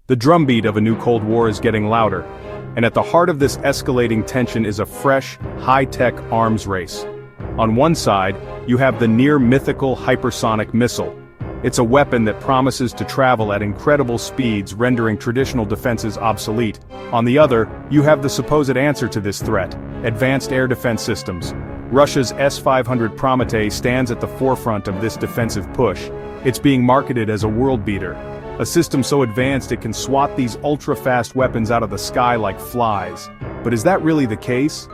The drumbeat of a new Cold War is getting louder, and at the heart of this escalating tension is a fresh, high-tech arms race. On one side, you have the near-mythical hypersonic missile. It's a weapon that promises to travel at incredible speeds, rendering traditional defenses obsolete. On the other, you have the supposed answer to this threat: advanced air defense systems. Russia's S-500 Prometey stands at the forefront of this defensive push. It's being marketed as a world beater, a system so advanced it can swat these ultra-fast weapons out of the sky like flies. But is that really the case?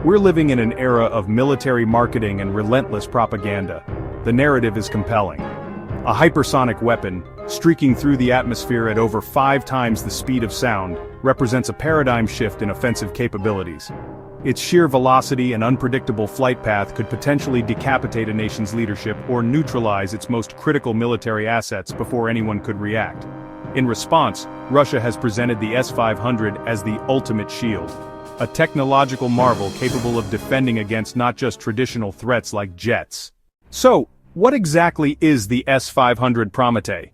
We're living in an era of military marketing and relentless propaganda. The narrative is compelling. A hypersonic weapon, streaking through the atmosphere at over 5 times the speed of sound, represents a paradigm shift in offensive capabilities. Its sheer velocity and unpredictable flight path could potentially decapitate a nation's leadership or neutralize its most critical military assets before anyone could react. In response, Russia has presented the S-500 as the ultimate shield, a technological marvel capable of defending against not just traditional threats like jets. So, what exactly is the S-500 Prometey?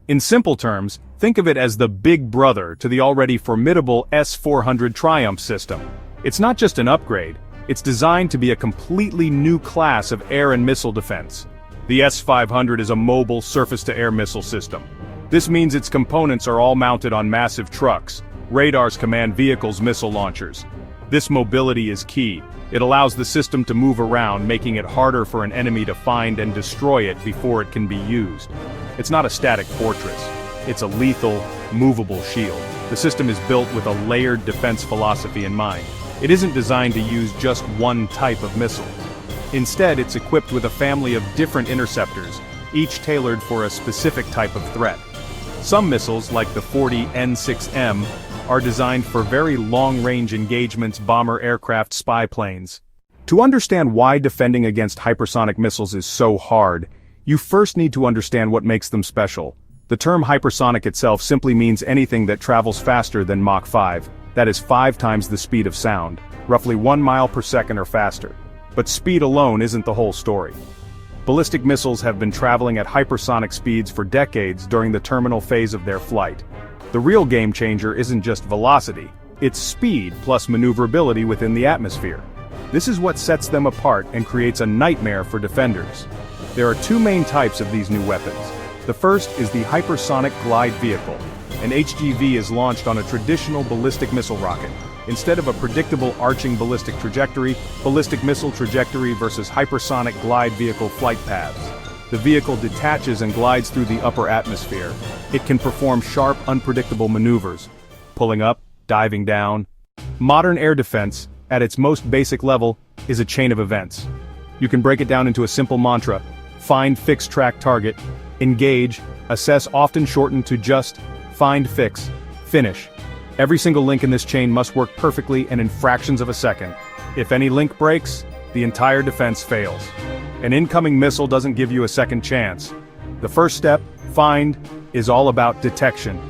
In simple terms, think of it as the big brother to the already formidable S-400 Triumph system. It's not just an upgrade, it's designed to be a completely new class of air and missile defense. The S-500 is a mobile surface-to-air missile system. This means its components are all mounted on massive trucks. Radars command vehicles' missile launchers. This mobility is key. It allows the system to move around, making it harder for an enemy to find and destroy it before it can be used. It's not a static fortress. It's a lethal, movable shield. The system is built with a layered defense philosophy in mind. It isn't designed to use just one type of missile. Instead, it's equipped with a family of different interceptors, each tailored for a specific type of threat. Some missiles, like the 40 N6M, are designed for very long-range engagements, bomber aircraft, spy planes. To understand why defending against hypersonic missiles is so hard, you first need to understand what makes them special. The term hypersonic itself simply means anything that travels faster than Mach 5. That is 5 times the speed of sound, roughly 1 mile per second or faster. But speed alone isn't the whole story. Ballistic missiles have been traveling at hypersonic speeds for decades during the terminal phase of their flight. The real game changer isn't just velocity, it's speed plus maneuverability within the atmosphere. This is what sets them apart and creates a nightmare for defenders. There are 2 main types of these new weapons. The first is the Hypersonic Glide Vehicle. An HGV is launched on a traditional ballistic missile rocket. Instead of a predictable arching ballistic missile trajectory versus hypersonic glide vehicle flight paths. The vehicle detaches and glides through the upper atmosphere. It can perform sharp, unpredictable maneuvers, pulling up, diving down. Modern air defense, at its most basic level, is a chain of events. You can break it down into a simple mantra: find, fix, track, target, engage, assess, often shortened to just find, fix, finish. Every single link in this chain must work perfectly and in fractions of a second. If any link breaks, the entire defense fails. An incoming missile doesn't give you a second chance. The first step, find, is all about detection.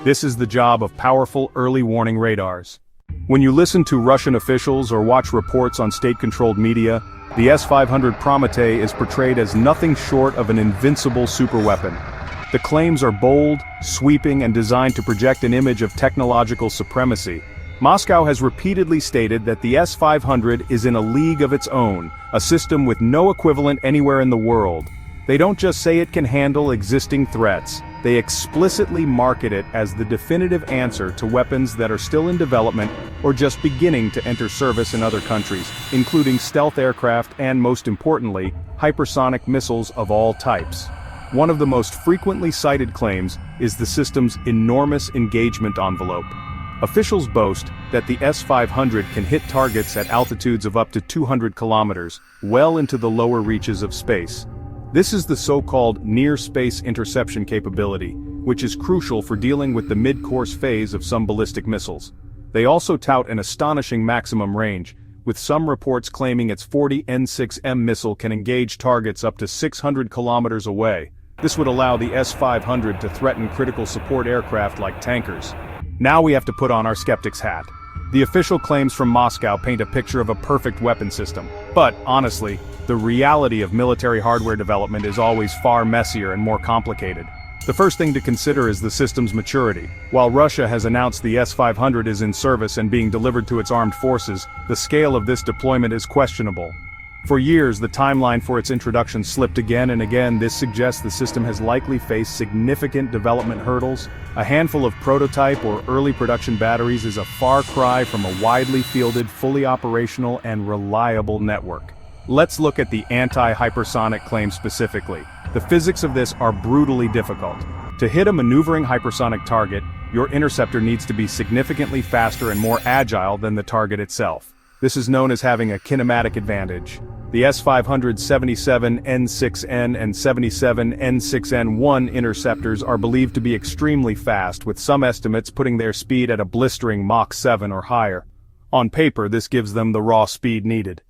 This is the job of powerful early warning radars. When you listen to Russian officials or watch reports on state-controlled media, the S-500 Prometey is portrayed as nothing short of an invincible superweapon. The claims are bold, sweeping, and designed to project an image of technological supremacy. Moscow has repeatedly stated that the S-500 is in a league of its own, a system with no equivalent anywhere in the world. They don't just say it can handle existing threats, they explicitly market it as the definitive answer to weapons that are still in development or just beginning to enter service in other countries, including stealth aircraft and, most importantly, hypersonic missiles of all types. One of the most frequently cited claims is the system's enormous engagement envelope. Officials boast that the S-500 can hit targets at altitudes of up to 200 kilometers, well into the lower reaches of space. This is the so-called near-space interception capability, which is crucial for dealing with the mid-course phase of some ballistic missiles. They also tout an astonishing maximum range, with some reports claiming its 40 N6M missile can engage targets up to 600 kilometers away. This would allow the S-500 to threaten critical support aircraft like tankers. Now we have to put on our skeptic's hat. The official claims from Moscow paint a picture of a perfect weapon system. But, honestly, the reality of military hardware development is always far messier and more complicated. The first thing to consider is the system's maturity. While Russia has announced the S-500 is in service and being delivered to its armed forces, the scale of this deployment is questionable. For years, the timeline for its introduction slipped again and again. This suggests the system has likely faced significant development hurdles. A handful of prototype or early production batteries is a far cry from a widely fielded, fully operational, and reliable network. Let's look at the anti-hypersonic claim specifically. The physics of this are brutally difficult. To hit a maneuvering hypersonic target, your interceptor needs to be significantly faster and more agile than the target itself. This is known as having a kinematic advantage. The S-500 77N6N and 77N6N1 interceptors are believed to be extremely fast, with some estimates putting their speed at a blistering Mach 7 or higher. On paper, this gives them the raw speed needed.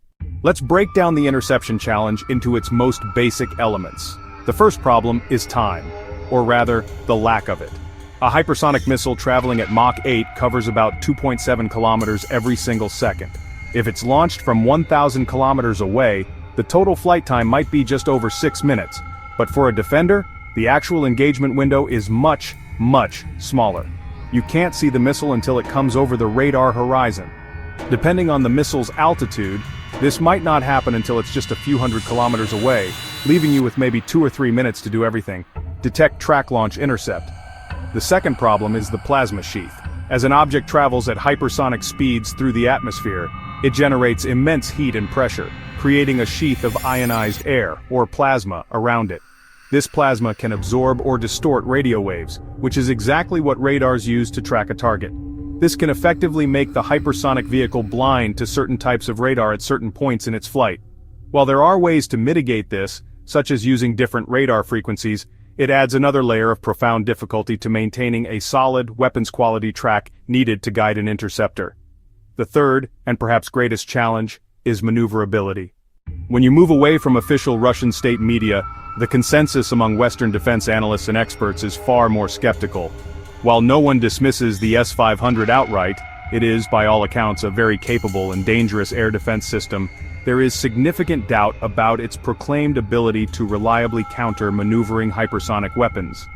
Let's break down the interception challenge into its most basic elements. The first problem is time, or rather, the lack of it. A hypersonic missile traveling at Mach 8 covers about 2.7 kilometers every single second. If it's launched from 1,000 kilometers away, the total flight time might be just over 6 minutes. But for a defender, the actual engagement window is much, much smaller. You can't see the missile until it comes over the radar horizon. Depending on the missile's altitude, this might not happen until it's just a few hundred kilometers away, leaving you with maybe 2 or 3 minutes to do everything: detect, track, launch, intercept. The second problem is the plasma sheath. As an object travels at hypersonic speeds through the atmosphere, it generates immense heat and pressure, creating a sheath of ionized air, or plasma, around it. This plasma can absorb or distort radio waves, which is exactly what radars use to track a target. This can effectively make the hypersonic vehicle blind to certain types of radar at certain points in its flight. While there are ways to mitigate this, such as using different radar frequencies, it adds another layer of profound difficulty to maintaining a solid, weapons-quality track needed to guide an interceptor. The third, and perhaps greatest challenge, is maneuverability. When you move away from official Russian state media, the consensus among Western defense analysts and experts is far more skeptical. While no one dismisses the S-500 outright, it is, by all accounts, a very capable and dangerous air defense system. There is significant doubt about its proclaimed ability to reliably counter maneuvering hypersonic weapons.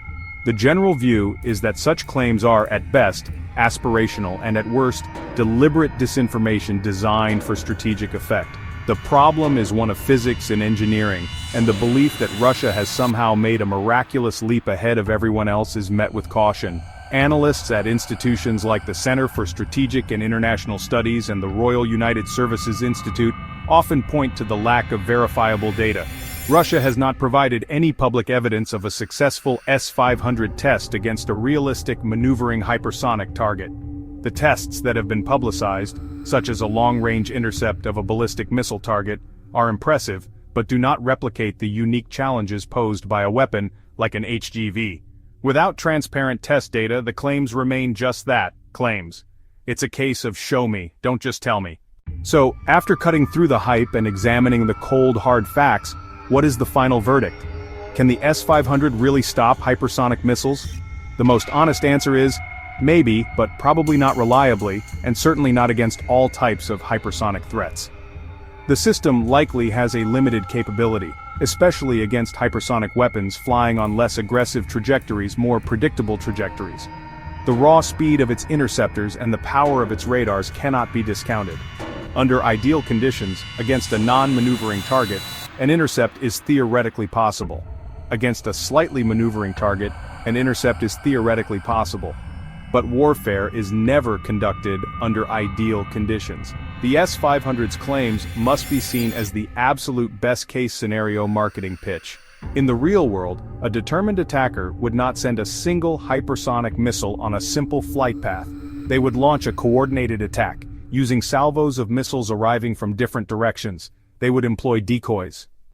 The general view is that such claims are, at best, aspirational and at worst, deliberate disinformation designed for strategic effect. The problem is one of physics and engineering, and the belief that Russia has somehow made a miraculous leap ahead of everyone else is met with caution. Analysts at institutions like the Center for Strategic and International Studies and the Royal United Services Institute often point to the lack of verifiable data. Russia has not provided any public evidence of a successful S-500 test against a realistic maneuvering hypersonic target. The tests that have been publicized, such as a long-range intercept of a ballistic missile target, are impressive, but do not replicate the unique challenges posed by a weapon like an HGV. Without transparent test data, the claims remain just that, claims. It's a case of show me, don't just tell me. So, after cutting through the hype and examining the cold, hard facts, what is the final verdict? Can the S-500 really stop hypersonic missiles? The most honest answer is, maybe, but probably not reliably, and certainly not against all types of hypersonic threats. The system likely has a limited capability, especially against hypersonic weapons flying on less aggressive trajectories, more predictable trajectories. The raw speed of its interceptors and the power of its radars cannot be discounted. Under ideal conditions, against a non-maneuvering target, an intercept is theoretically possible. Against a slightly maneuvering target, an intercept is theoretically possible. But warfare is never conducted under ideal conditions. The S-500's claims must be seen as the absolute best-case scenario marketing pitch. In the real world, a determined attacker would not send a single hypersonic missile on a simple flight path. They would launch a coordinated attack, using salvos of missiles arriving from different directions. They would employ decoys,